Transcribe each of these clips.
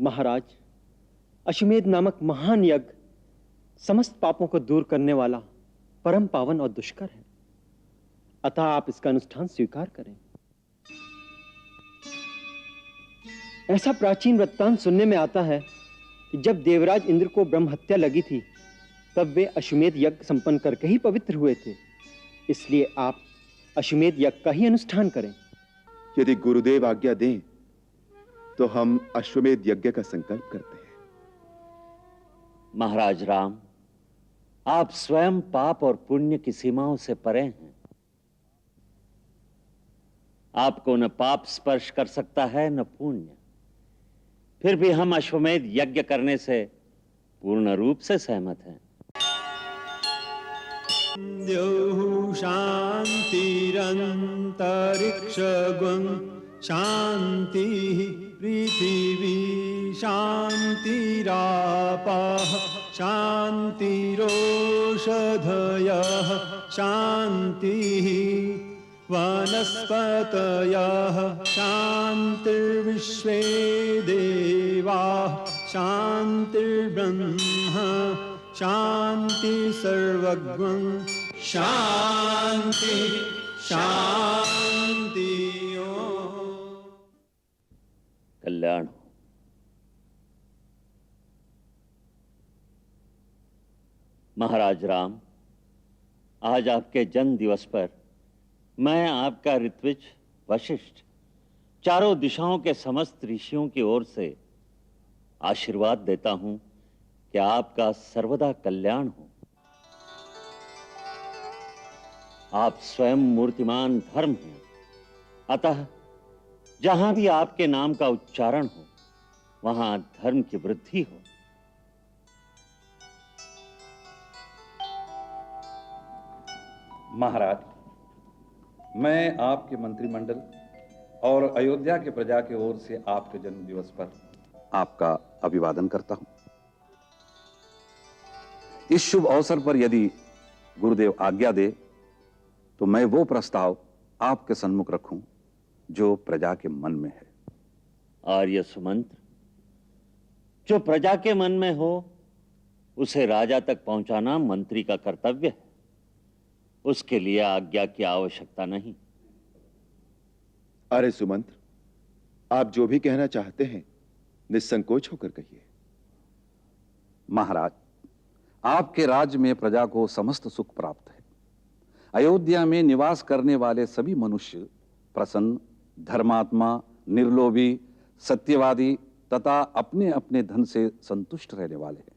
महाराज, अश्वमेध नामक महान यज्ञ समस्त पापों को दूर करने वाला परम पावन और दुष्कर है, अतः आप इसका अनुष्ठान स्वीकार करें। ऐसा प्राचीन वृत्तांत सुनने में आता है कि जब देवराज इंद्र को ब्रह्म हत्या लगी थी, तब वे अश्वमेध यज्ञ संपन्न करके ही पवित्र हुए थे। इसलिए आप अश्वमेध यज्ञ का ही अनुष्ठान करें। यदि गुरुदेव आज्ञा दें तो हम अश्वमेध यज्ञ का संकल्प करते हैं। महाराज राम, आप स्वयं पाप और पुण्य की सीमाओं से परे हैं। आपको न पाप स्पर्श कर सकता है न पुण्य, फिर भी हम अश्वमेध यज्ञ करने से पूर्ण रूप से सहमत हैं। द्यौः शान्तिरन्तरिक्षगुं शान्तिः पृथिवी शान्तिरापः शान्तिरोषधयः शान्तिः वनस्पतयः शान्तिर्विश्वे देवाः शान्तिर्ब्रह्म शांति सर्वज्ञं शांति शांति। कल्याण हो। महाराज राम, आज आपके जन्म दिवस पर मैं आपका ऋत्विज वशिष्ठ चारों दिशाओं के समस्त ऋषियों की ओर से आशीर्वाद देता हूं कि आपका सर्वदा कल्याण हो। आप स्वयं मूर्तिमान धर्म हैं, अतः जहां भी आपके नाम का उच्चारण हो वहां धर्म की वृद्धि हो। महाराज, मैं आपके मंत्रिमंडल और अयोध्या के प्रजा की ओर से आपके जन्म दिवस पर आपका अभिवादन करता हूं। इस शुभ अवसर पर यदि गुरुदेव आज्ञा दे तो मैं वो प्रस्ताव आपके सम्मुख रखूं जो प्रजा के मन में है। आर्य सुमंत्र, जो प्रजा के मन में हो उसे राजा तक पहुंचाना मंत्री का कर्तव्य है। उसके लिए आज्ञा की आवश्यकता नहीं। अरे सुमंत्र, आप जो भी कहना चाहते हैं निसंकोच होकर कहिए। महाराज, आपके राज्य में प्रजा को समस्त सुख प्राप्त है। अयोध्या में निवास करने वाले सभी मनुष्य प्रसन्न, धर्मात्मा, निर्लोभी, सत्यवादी तथा अपने अपने धन से संतुष्ट रहने वाले हैं।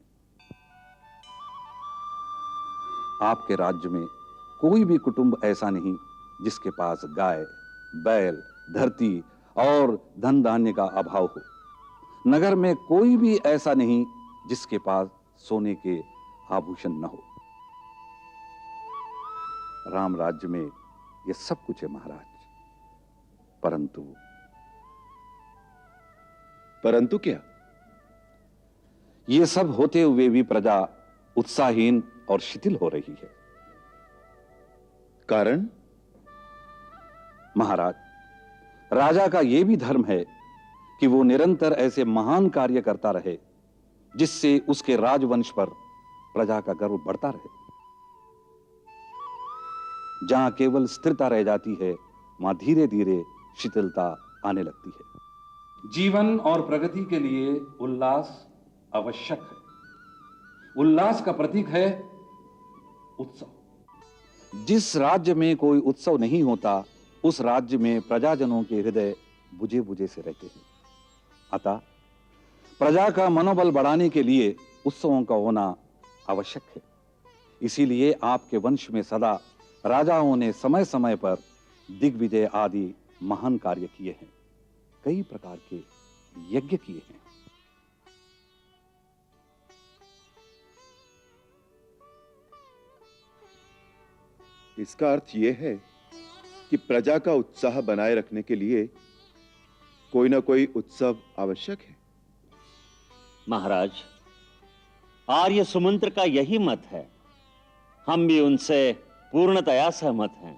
आपके राज्य में कोई भी कुटुंब ऐसा नहीं जिसके पास गाय, बैल, धरती और धन धान्य का अभाव हो। नगर में कोई भी ऐसा नहीं जिसके पास सोने के आभूषण न हो। राम राज्य में यह सब कुछ है महाराज, परंतु क्या? यह सब होते हुए भी प्रजा उत्साहहीन और शिथिल हो रही है। कारण? महाराज, राजा का यह भी धर्म है कि वो निरंतर ऐसे महान कार्य करता रहे जिससे उसके राजवंश पर प्रजा का गर्व बढ़ता रहे। जहां केवल स्थिरता रह जाती है वहां धीरे धीरे शिथिलता आने लगती है। जीवन और प्रगति के लिए उल्लास आवश्यक है। उल्लास का प्रतीक है उत्सव। जिस राज्य में कोई उत्सव नहीं होता उस राज्य में प्रजाजनों के हृदय बुझे बुझे से रहते हैं। अतः प्रजा का मनोबल बढ़ाने के लिए उत्सवों का होना आवश्यक है। इसीलिए आपके वंश में सदा राजाओं ने समय समय पर दिग्विजय आदि महान कार्य किए हैं, कई प्रकार के यज्ञ किए हैं। इसका अर्थ यह है कि प्रजा का उत्साह बनाए रखने के लिए कोई ना कोई उत्सव आवश्यक है। महाराज, आर्य सुमंत्र का यही मत है। हम भी उनसे पूर्णतया सहमत हैं।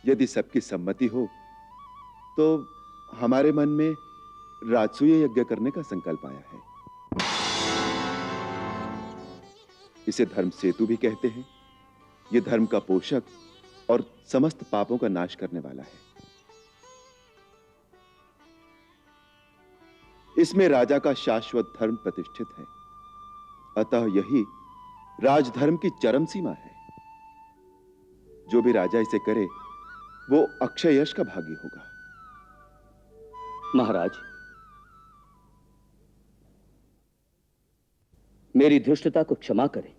यदि सबकी सम्मति हो तो हमारे मन में राजसूय यज्ञ करने का संकल्प आया है। इसे धर्म सेतु भी कहते हैं। यह धर्म का पोषक और समस्त पापों का नाश करने वाला है। इसमें राजा का शाश्वत धर्म प्रतिष्ठित है, अतः यही राजधर्म की चरम सीमा है। जो भी राजा इसे करे वो अक्षय यश का भागी होगा। महाराज, मेरी धृष्टता को क्षमा करें,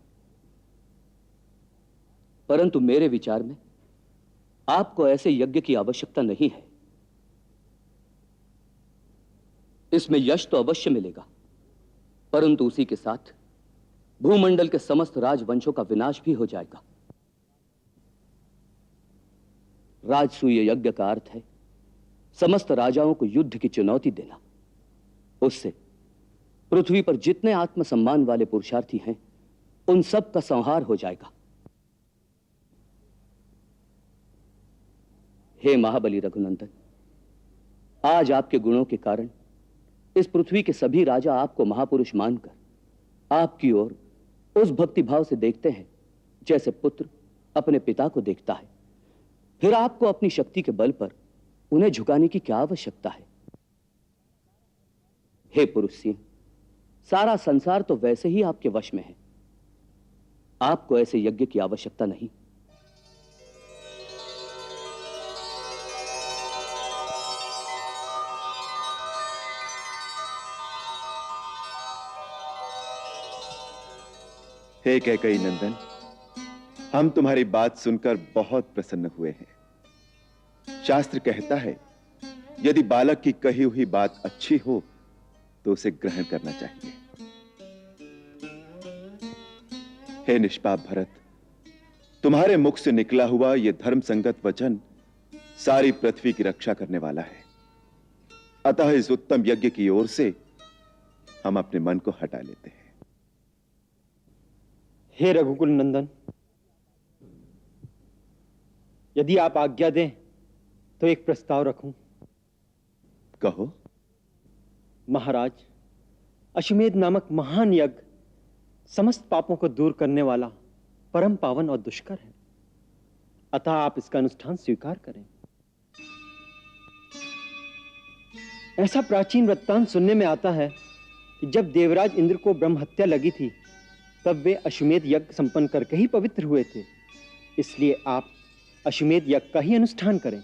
परंतु मेरे विचार में आपको ऐसे यज्ञ की आवश्यकता नहीं है। इसमें यश तो अवश्य मिलेगा, परंतु उसी के साथ भूमंडल के समस्त राजवंशों का विनाश भी हो जाएगा। राजसूय यज्ञ का अर्थ है समस्त राजाओं को युद्ध की चुनौती देना। उससे पृथ्वी पर जितने आत्मसम्मान वाले पुरुषार्थी हैं उन सब का संहार हो जाएगा। हे महाबली रघुनंदन, आज आपके गुणों के कारण इस पृथ्वी के सभी राजा आपको महापुरुष मानकर आपकी ओर उस भक्तिभाव से देखते हैं जैसे पुत्र अपने पिता को देखता है। फिर आपको अपनी शक्ति के बल पर उन्हें झुकाने की क्या आवश्यकता है? हे पुरुष सिंह, सारा संसार तो वैसे ही आपके वश में है। आपको ऐसे यज्ञ की आवश्यकता नहीं। हे कैकेयी नंदन, हम तुम्हारी बात सुनकर बहुत प्रसन्न हुए हैं। शास्त्र कहता है यदि बालक की कही हुई बात अच्छी हो तो उसे ग्रहण करना चाहिए। हे निष्पाप भरत, तुम्हारे मुख से निकला हुआ यह धर्म संगत वचन सारी पृथ्वी की रक्षा करने वाला है। अतः इस उत्तम यज्ञ की ओर से हम अपने मन को हटा लेते हैं। हे रघुकुल नंदन, यदि आप आज्ञा दें तो एक प्रस्ताव रखूं। कहो। महाराज, अश्वमेध नामक महान यज्ञ समस्त पापों को दूर करने वाला परम पावन और दुष्कर है। अतः आप इसका अनुष्ठान स्वीकार करें। ऐसा प्राचीन वृत्तांत सुनने में आता है कि जब देवराज इंद्र को ब्रह्म हत्या लगी थी तब वे अश्वमेध यज्ञ संपन्न करके ही पवित्र हुए थे। इसलिए आप अश्वमेध यज्ञ का ही अनुष्ठान करें।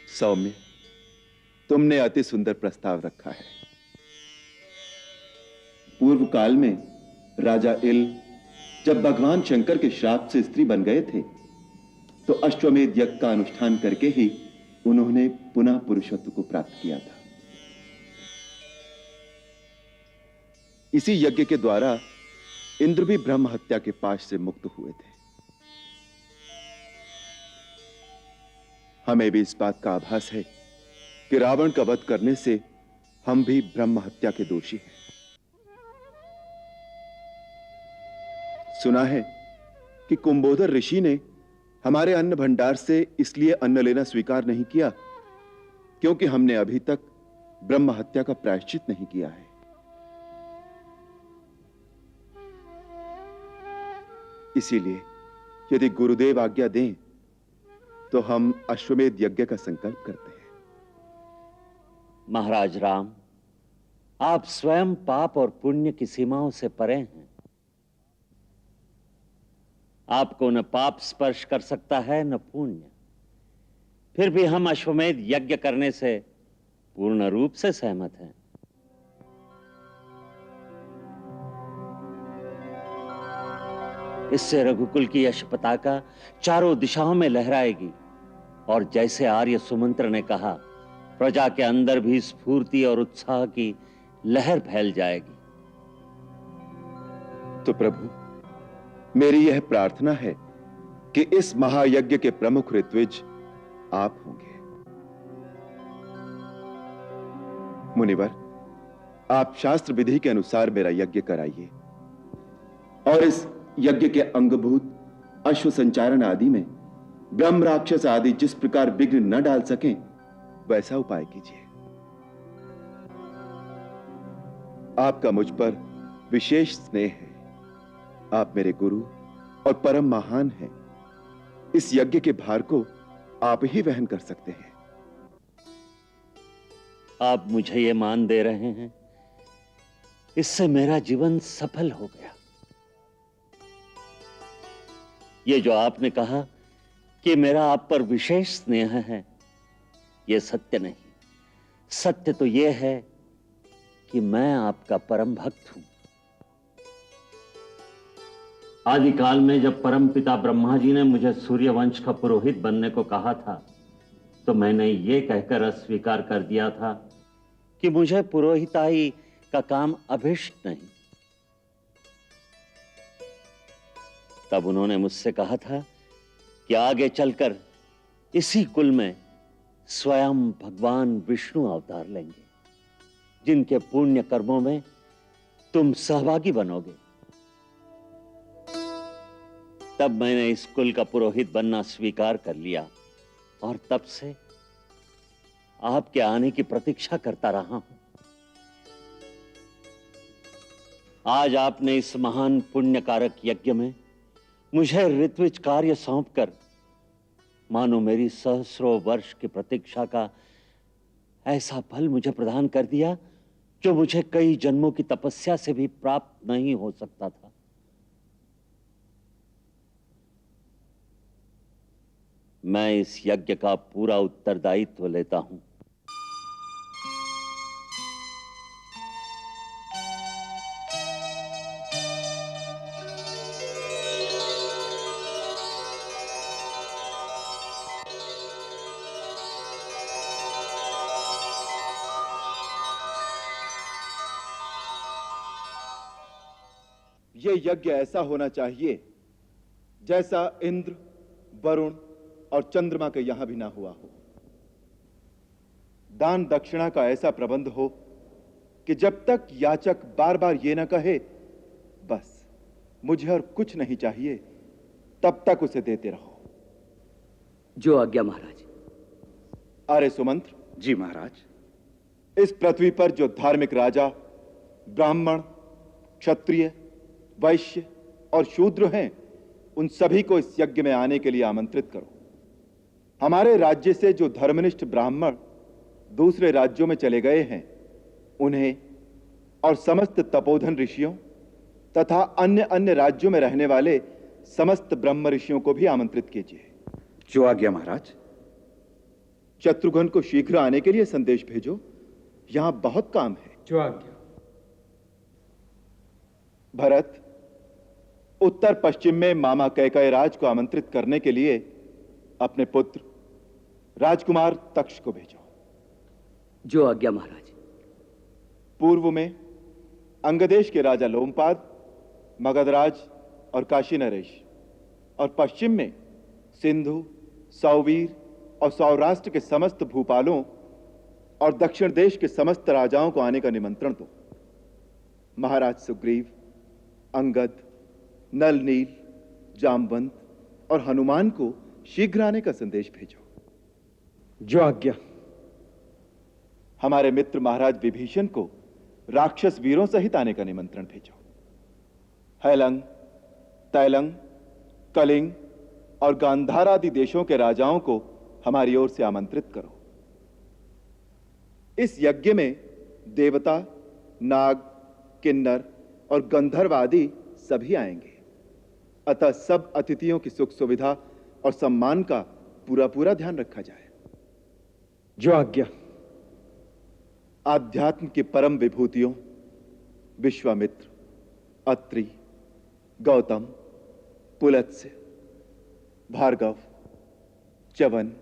सौम्य, तुमने अति सुंदर प्रस्ताव रखा है। पूर्व काल में राजा इल जब भगवान शंकर के श्राप से स्त्री बन गए थे तो अश्वमेध यज्ञ का अनुष्ठान करके ही उन्होंने पुनः पुरुषत्व को प्राप्त किया था। इसी यज्ञ के द्वारा इंद्र भी ब्रह्म हत्या के पाश से मुक्त हुए थे। हमें भी इस बात का आभास है कि रावण का वध करने से हम भी ब्रह्म हत्या के दोषी हैं। सुना है कि कुंभोदर ऋषि ने हमारे अन्न भंडार से इसलिए अन्न लेना स्वीकार नहीं किया क्योंकि हमने अभी तक ब्रह्म हत्या का प्रायश्चित नहीं किया है। इसीलिए यदि गुरुदेव आज्ञा दें तो हम अश्वमेध यज्ञ का संकल्प करते हैं। महाराज राम, आप स्वयं पाप और पुण्य की सीमाओं से परे हैं। आपको न पाप स्पर्श कर सकता है न पुण्य। फिर भी हम अश्वमेध यज्ञ करने से पूर्ण रूप से सहमत हैं। इससे रघुकुल की यश पताका चारों दिशाओं में लहराएगी और जैसे आर्य सुमंत्र ने कहा, प्रजा के अंदर भी स्फूर्ति और उत्साह की लहर फैल जाएगी। तो प्रभु, मेरी यह प्रार्थना है कि इस महायज्ञ के प्रमुख ऋत्विज आप होंगे। मुनिवर, आप शास्त्र विधि के अनुसार मेरा यज्ञ कराइए और इस यज्ञ के अंगभूत अश्व संचारण आदि में ब्रह्म राक्षस आदि जिस प्रकार विघ्न न डाल सकें वैसा उपाय कीजिए। आपका मुझ पर विशेष स्नेह है। आप मेरे गुरु और परम महान हैं। इस यज्ञ के भार को आप ही वहन कर सकते हैं। आप मुझे ये मान दे रहे हैं, इससे मेरा जीवन सफल हो गया। ये जो आपने कहा कि मेरा आप पर विशेष स्नेह है, यह सत्य नहीं। सत्य तो यह है कि मैं आपका परम भक्त हूं। आदिकाल में जब परम पिता ब्रह्मा जी ने मुझे सूर्यवंश का पुरोहित बनने को कहा था, तो मैंने ये कहकर अस्वीकार कर दिया था कि मुझे पुरोहिताई का काम अभिष्ट नहीं। तब उन्होंने मुझसे कहा था कि आगे चलकर इसी कुल में स्वयं भगवान विष्णु अवतार लेंगे, जिनके पुण्य कर्मों में तुम सहभागी बनोगे। तब मैंने इस कुल का पुरोहित बनना स्वीकार कर लिया और तब से आपके आने की प्रतीक्षा करता रहा हूं। आज आपने इस महान पुण्यकारक यज्ञ में मुझे ऋत्विज कार्य सौंपकर मानो मेरी सहस्रों वर्ष की प्रतीक्षा का ऐसा फल मुझे प्रदान कर दिया जो मुझे कई जन्मों की तपस्या से भी प्राप्त नहीं हो सकता था। मैं इस यज्ञ का पूरा उत्तरदायित्व लेता हूं। यह यज्ञ ऐसा होना चाहिए जैसा इंद्र, वरुण और चंद्रमा के यहां भी ना हुआ हो। दान दक्षिणा का ऐसा प्रबंध हो कि जब तक याचक बार बार ये ना कहे बस मुझे और कुछ नहीं चाहिए, तब तक उसे देते रहो। जो आज्ञा महाराज। अरे सुमंत्र। जी महाराज। इस पृथ्वी पर जो धार्मिक राजा, ब्राह्मण, क्षत्रिय, वैश्य और शूद्र हैं, उन सभी को इस यज्ञ में आने के लिए आमंत्रित करो। हमारे राज्य से जो धर्मनिष्ठ ब्राह्मण दूसरे राज्यों में चले गए हैं, उन्हें और समस्त तपोधन ऋषियों तथा अन्य अन्य राज्यों में रहने वाले समस्त ब्रह्म ऋषियों को भी आमंत्रित कीजिए। जो आज्ञा महाराज। शत्रुघ्न को शीघ्र आने के लिए संदेश भेजो, यहां बहुत काम है। जो आज्ञा। भरत, उत्तर पश्चिम में मामा कैकेय राज को आमंत्रित करने के लिए अपने पुत्र राजकुमार तक्ष को भेजो। जो आज्ञा महाराज। पूर्व में अंगदेश के राजा लोमपाद, मगधराज और काशी नरेश, और पश्चिम में सिंधु, सौवीर और सौराष्ट्र के समस्त भूपालों और दक्षिण देश के समस्त राजाओं को आने का निमंत्रण दो। महाराज सुग्रीव, अंगद, नल नील, जामवंत और हनुमान को शीघ्र आने का संदेश भेजो। जो आज्ञा। हमारे मित्र महाराज विभीषण को राक्षस वीरों सहित आने का निमंत्रण भेजो। हैलंग, तैलंग, कलिंग और गांधार आदि देशों के राजाओं को हमारी ओर से आमंत्रित करो। इस यज्ञ में देवता, नाग, किन्नर और गंधर्व आदि सभी आएंगे। अतः सब अतिथियों की सुख सुविधा और सम्मान का पूरा पूरा ध्यान रखा जाए। जो आज्ञा। आध्यात्म की परम विभूतियों विश्वामित्र, अत्रि, गौतम, पुलत्स्य, भार्गव, च्यवन,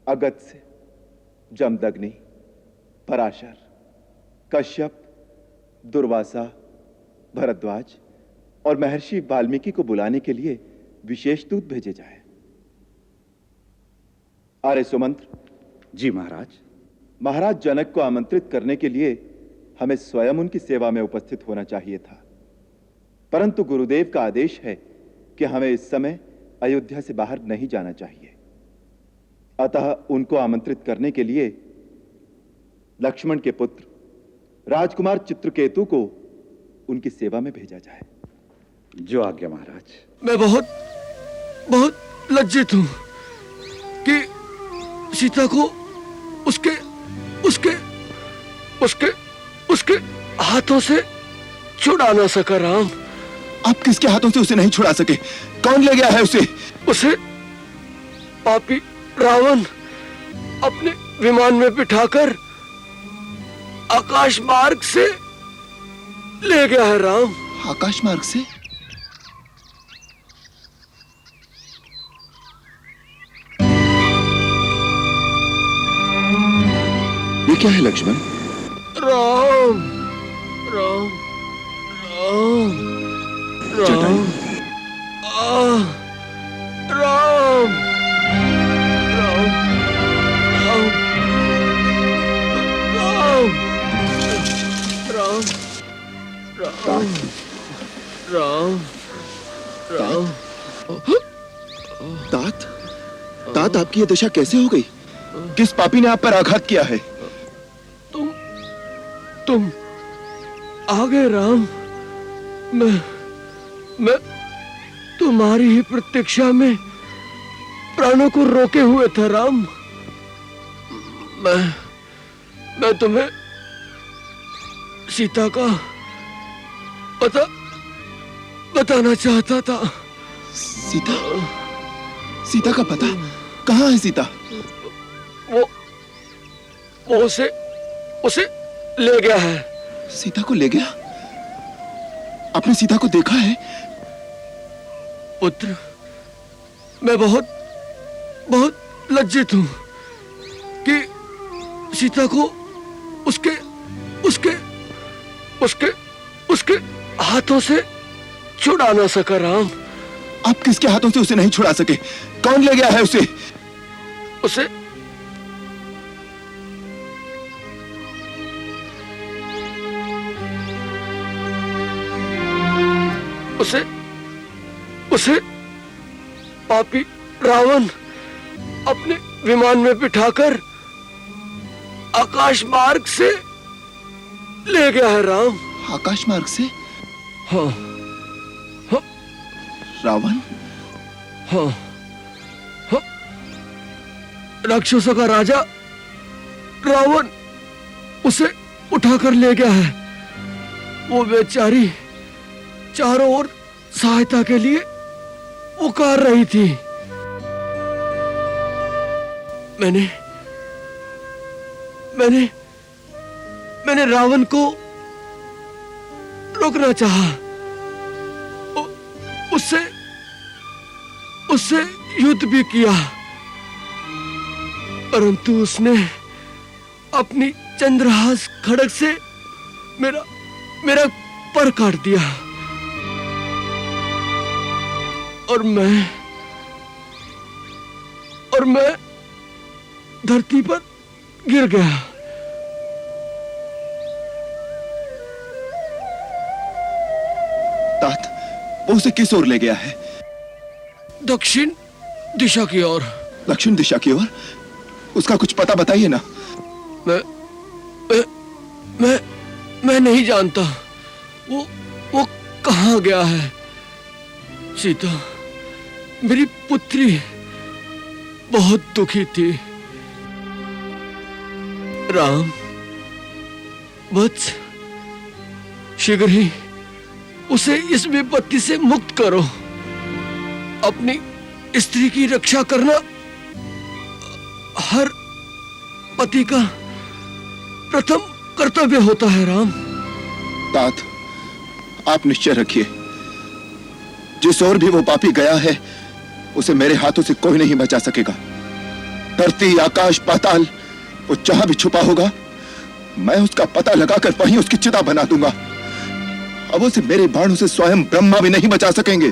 अगस्त्य, जमदग्नि, पराशर, कश्यप, दुर्वासा, भरद्वाज और महर्षि वाल्मीकि को बुलाने के लिए विशेष दूत भेजे जाए। आर्य सुमंत्र। जी महाराज। महाराज जनक को आमंत्रित करने के लिए हमें स्वयं उनकी सेवा में उपस्थित होना चाहिए था, परंतु गुरुदेव का आदेश है कि हमें इस समय अयोध्या से बाहर नहीं जाना चाहिए। अतः उनको आमंत्रित करने के लिए लक्ष्मण के पुत्र राजकुमार चित्रकेतु को उनकी सेवा में भेजा जाए। जो आज्ञा महाराज। मैं बहुत बहुत लज्जित हूं कि सीता को उसके उसके उसके उसके हाथों से छुड़ा ना सका राम। आप किसके हाथों से उसे नहीं छुड़ा सके? कौन ले गया है उसे? उसे पापी रावण अपने विमान में बिठाकर आकाश मार्ग से ले गया है राम। आकाश मार्ग से? ये क्या है लक्ष्मण? राम राम राम राम राम राम राम राम राम राम। तात, तात आपकी ये दशा कैसे हो गई? किस पापी ने आप पर आघात किया है? तुम आ गए राम। मैं तुम्हारी ही प्रतीक्षा में प्राणों को रोके हुए था राम। मैं तुम्हें सीता का पता बताना चाहता था। सीता? सीता का पता? कहाँ है सीता? वो उसे ले गया है। सीता को ले गया? आपने सीता को देखा है? पुत्र, मैं बहुत बहुत लज्जित हूं कि सीता को उसके उसके उसके उसके हाथों से छुड़ा ना सका राम। आप किसके हाथों से उसे नहीं छुड़ा सके? कौन ले गया है उसे? उसे उसे उसे पापी रावण अपने विमान में बिठाकर आकाश मार्ग से ले गया है राम। आकाश मार्ग से? हाँ रावण? हाँ हाँ। राक्षसों का राजा रावण उसे उठाकर ले गया है। वो बेचारी चारों ओर सहायता के लिए पुकार रही थी। मैंने मैंने मैंने रावण को रोकना चाहा, उससे युद्ध भी किया, परंतु उसने अपनी चंद्रहास खड्ग से मेरा पर काट दिया और मैं धरती पर गिर गया। तात, वो उसे किस ओर ले गया है? दक्षिण दिशा की ओर। दक्षिण दिशा की ओर? उसका कुछ पता बताइए ना। मैं नहीं जानता वो कहां गया है। सीता, मेरी पुत्री बहुत दुखी थी। राम, वत्स, शीघ्र ही उसे इस विपत्ति से मुक्त करो। अपनी स्त्री की रक्षा करना हर पति का प्रथम कर्तव्य होता है राम। तात, आप निश्चय रखिए, जिस ओर भी वो पापी गया है उसे मेरे हाथों से कोई नहीं बचा सकेगा। धरती, आकाश, पाताल, वो जहां भी छुपा होगा मैं उसका पता लगाकर वहीं उसकी चिता बना दूंगा। अब उसे मेरे बाणों से स्वयं ब्रह्मा भी नहीं बचा सकेंगे।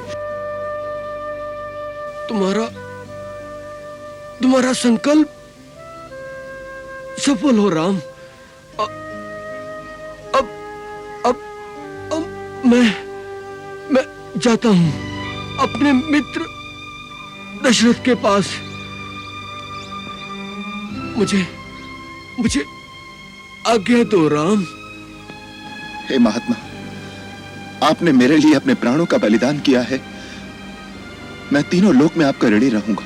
तुम्हारा संकल्प सफल हो राम। मैं जाता हूं अपने मित्र दशरथ के पास। मुझे आज्ञा दो राम। हे महात्मा, आपने मेरे लिए अपने प्राणों का बलिदान किया है। मैं तीनों लोक में आपका ऋणी रहूंगा।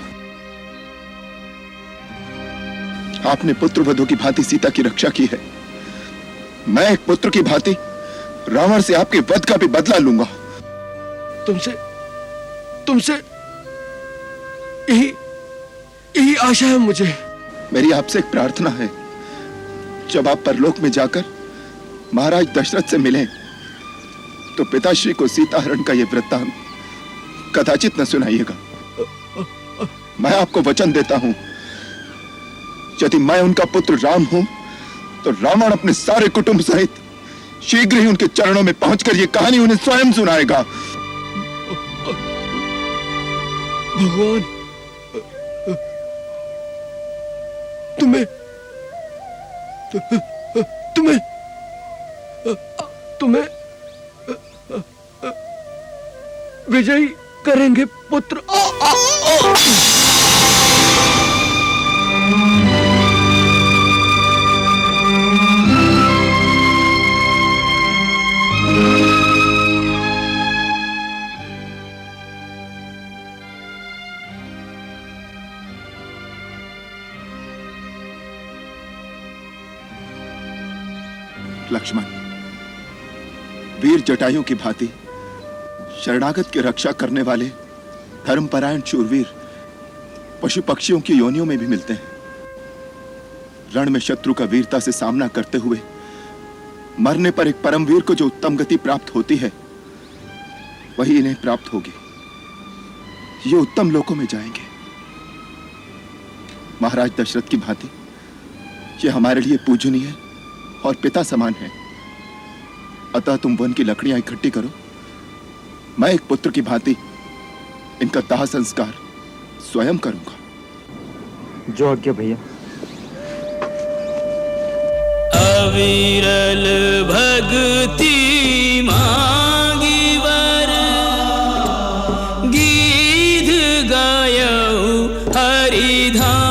आपने पुत्रवधू की भांति सीता की रक्षा की है। मैं एक पुत्र की भांति रावण से आपके वध का भी बदला लूंगा। तुमसे यही आशा है मुझे। मेरी आपसे एक प्रार्थना है, जब आप परलोक में जाकर महाराज दशरथ से मिलें तो पिताश्री को सीताहरण का यह वृत्तांत कदाचित न सुनाइएगा। मैं आपको वचन देता हूं, यदि मैं उनका पुत्र राम हूं तो रावण अपने सारे कुटुंब सहित शीघ्र ही उनके चरणों में पहुंचकर यह कहानी उन्हें स्वयं सुनाएगा। भगवान, तुम्हें विजयी करेंगे पुत्र। लक्ष्मण, वीर जटायु की भांति शरणागत की रक्षा करने वाले धर्मपरायण शूरवीर पशु पक्षियों की योनियों में भी मिलते हैं। रण में शत्रु का वीरता से सामना करते हुए मरने पर एक परमवीर को जो उत्तम गति प्राप्त होती है, वही इन्हें प्राप्त होगी। ये उत्तम लोकों में जाएंगे। महाराज दशरथ की भांति ये हमारे लिए पूजनीय और पिता समान है। अतः तुम वन की लकड़ियां इकट्ठी करो। मैं एक पुत्र की भांति इनका दाह संस्कार स्वयं करूंगा। जो आज्ञा भैया। अविरल भक्ति मांगी वर, गीत गायऊ हरिधाम।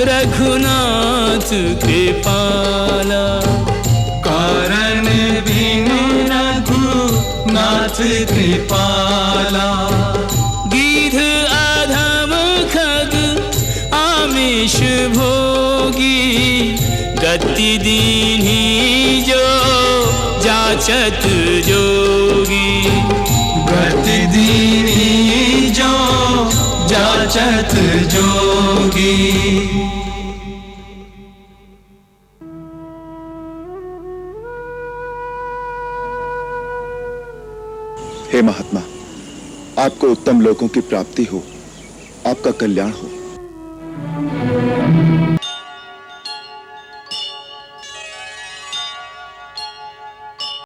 रघुनाथ कृपाला, कारण बिनु रघुनाथ कृपाला। गिध अधम खग आमिष भोगी, गति दीन्ही जो जाचत जोगी। गति दीन्ही जो जाचत जोगी। हे महात्मा, आपको उत्तम लोकों की प्राप्ति हो, आपका कल्याण हो।